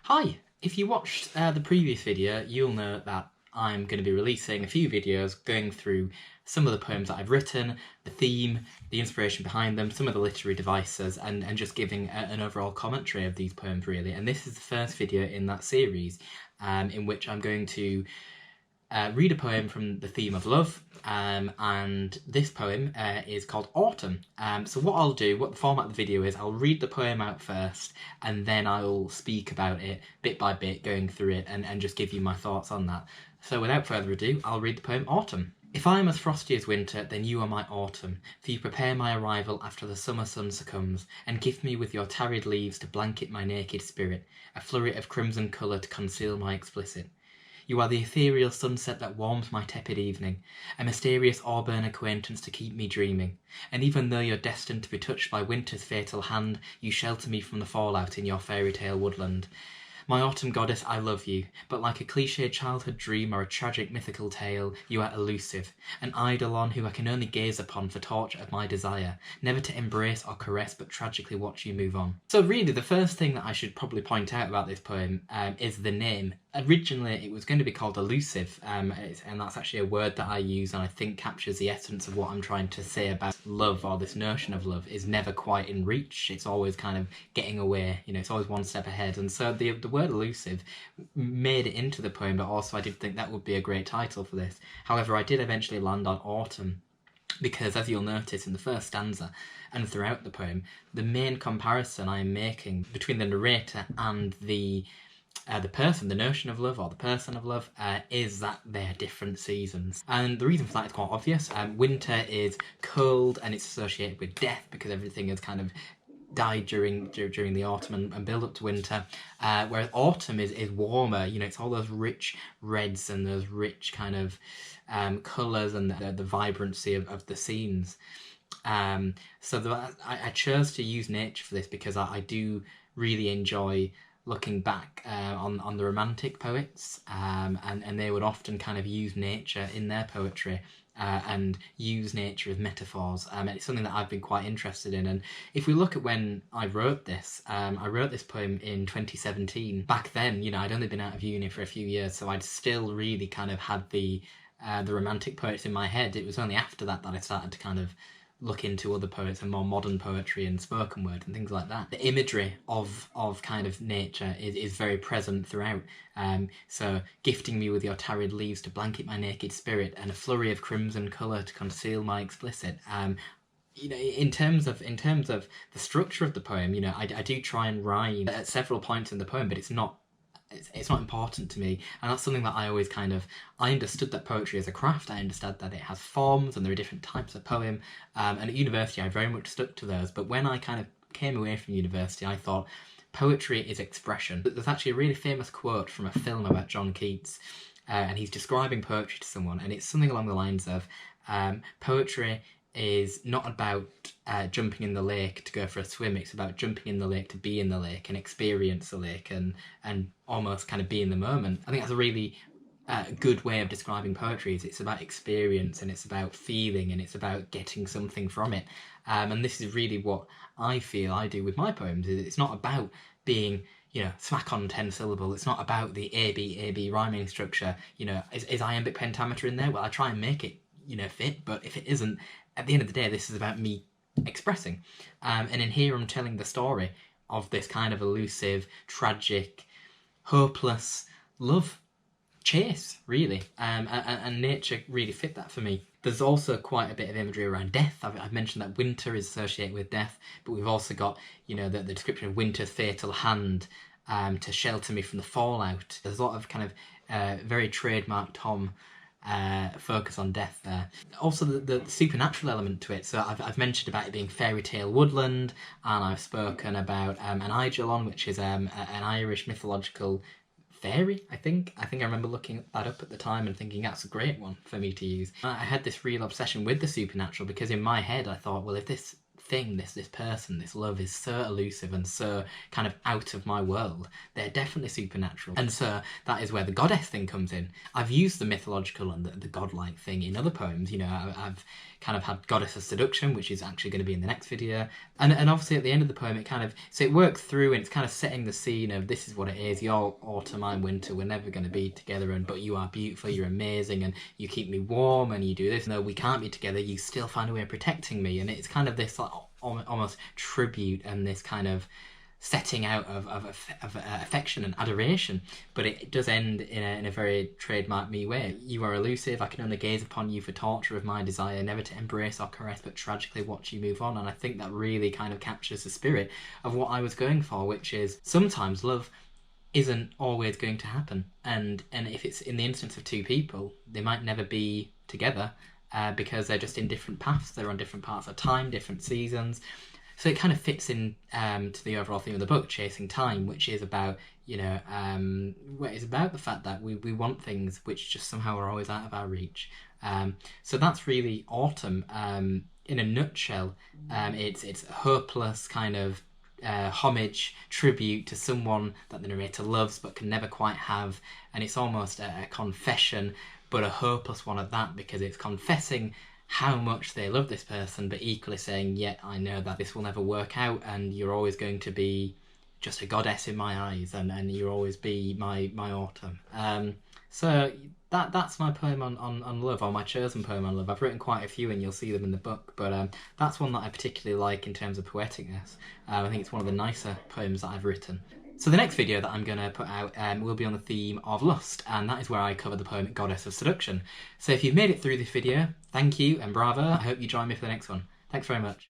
Hi! If you watched the previous video, you'll know that I'm going to be releasing a few videos going through some of the poems that I've written, the theme, the inspiration behind them, some of the literary devices, and just giving an overall commentary of these poems really. And this is the first video in that series in which I'm going to read a poem from the theme of love, and this poem is called Autumn. So what the format of the video is, I'll read the poem out first, and then I'll speak about it bit by bit, going through it, and just give you my thoughts on that. So without further ado, I'll read the poem Autumn. If I am as frosty as winter, then you are my autumn, for you prepare my arrival after the summer sun succumbs, and gift me with your tarried leaves to blanket my naked spirit, a flurry of crimson colour to conceal my explicit. You are the ethereal sunset that warms my tepid evening, a mysterious auburn acquaintance to keep me dreaming, and even though you're destined to be touched by winter's fatal hand, you shelter me from the fallout in your fairy tale woodland. My autumn goddess, I love you, but like a clichéd childhood dream or a tragic mythical tale, you are elusive, an Eidolon who I can only gaze upon for torture of my desire, never to embrace or caress but tragically watch you move on. So really, the first thing that I should probably point out about this poem is the name. Originally, it was going to be called elusive, and that's actually a word that I use and I think captures the essence of what I'm trying to say about love, or this notion of love is never quite in reach. It's always kind of getting away, you know, it's always one step ahead. And so the word elusive made it into the poem, but also I did think that would be a great title for this. However, I did eventually land on autumn, because as you'll notice in the first stanza and throughout the poem, the main comparison I'm making between the narrator and the person, the notion of love, or the person of love, is that they're different seasons. And the reason for that is quite obvious. Winter is cold and it's associated with death because everything has kind of died during the autumn and build up to winter, whereas autumn is warmer. You know, it's all those rich reds and those rich kind of colours and the vibrancy of the scenes. So I chose to use nature for this because I do really enjoy looking back on the romantic poets, and they would often kind of use nature in their poetry and use nature as metaphors. It's something that I've been quite interested in. And if we look at when I wrote this poem in 2017. Back then, you know, I'd only been out of uni for a few years, so I'd still really kind of had the romantic poets in my head. It was only after that I started to kind of look into other poets and more modern poetry and spoken word and things like that. The imagery of kind of nature is very present throughout. So gifting me with your tarried leaves to blanket my naked spirit, and a flurry of crimson colour to conceal my explicit. You know, in terms of the structure of the poem, you know, I do try and rhyme at several points in the poem, but it's not important to me. And that's something that I always I understood that poetry is a craft. I understood that it has forms and there are different types of poem, and at university I very much stuck to those. But when I kind of came away from university, I thought poetry is expression. There's actually a really famous quote from a film about John Keats, and he's describing poetry to someone, and it's something along the lines of poetry is not about jumping in the lake to go for a swim. It's about jumping in the lake to be in the lake and experience the lake and almost kind of be in the moment. I think that's a really good way of describing poetry. It's about experience, and it's about feeling, and it's about getting something from it. And this is really what I feel I do with my poems. It's not about being, you know, smack on 10 syllable. It's not about the A-B rhyming structure. You know, is iambic pentameter in there? Well, I try and make it, you know, fit, but if it isn't, at the end of the day, this is about me expressing. And in here, I'm telling the story of this kind of elusive, tragic, hopeless love chase, really. And nature really fit that for me. There's also quite a bit of imagery around death. I've mentioned that winter is associated with death, but we've also got, you know, the description of winter's fatal hand to shelter me from the fallout. There's a lot of kind of very trademark Tom focus on death there. Also the supernatural element to it. So I've mentioned about it being fairy tale woodland, and I've spoken about an Eidolon, which is an Irish mythological fairy, I think. I remember looking that up at the time and thinking that's a great one for me to use. I had this real obsession with the supernatural because in my head I thought, well, if this thing, this person, this love is so elusive and so kind of out of my world. They're definitely supernatural. And so that is where the goddess thing comes in. I've used the mythological and the godlike thing in other poems. You know, I've kind of had Goddess of Seduction, which is actually going to be in the next video. And obviously at the end of the poem, it kind of, so it works through and it's kind of setting the scene of this is what it is. You're autumn, I'm winter, we're never going to be together, but you are beautiful, you're amazing, and you keep me warm, and you do this. No, we can't be together, you still find a way of protecting me. And it's kind of this like almost tribute and this kind of setting out of affection and adoration, but it does end in a very trademark me way. You are elusive, I can only gaze upon you for torture of my desire, never to embrace or caress, but tragically watch you move on. And I think that really kind of captures the spirit of what I was going for, which is sometimes love isn't always going to happen, and if it's in the instance of two people, they might never be together because they're just in different paths, they're on different parts of time, different seasons. So it kind of fits in to the overall theme of the book, Chasing Time, which is about, you know, it's about the fact that we want things which just somehow are always out of our reach. So that's really autumn. In a nutshell, it's a hopeless kind of homage, tribute to someone that the narrator loves but can never quite have, and it's almost a confession, but a hopeless one at that, because it's confessing how much they love this person, but equally saying, yet I know that this will never work out, and you're always going to be just a goddess in my eyes, and you'll always be my autumn. So that's my poem on love, or my chosen poem on love. I've written quite a few and you'll see them in the book, but that's one that I particularly like in terms of poeticness. I think it's one of the nicer poems that I've written. So the next video that I'm going to put out will be on the theme of lust, and that is where I cover the poem Goddess of Seduction. So if you've made it through this video, thank you and bravo. I hope you join me for the next one. Thanks very much.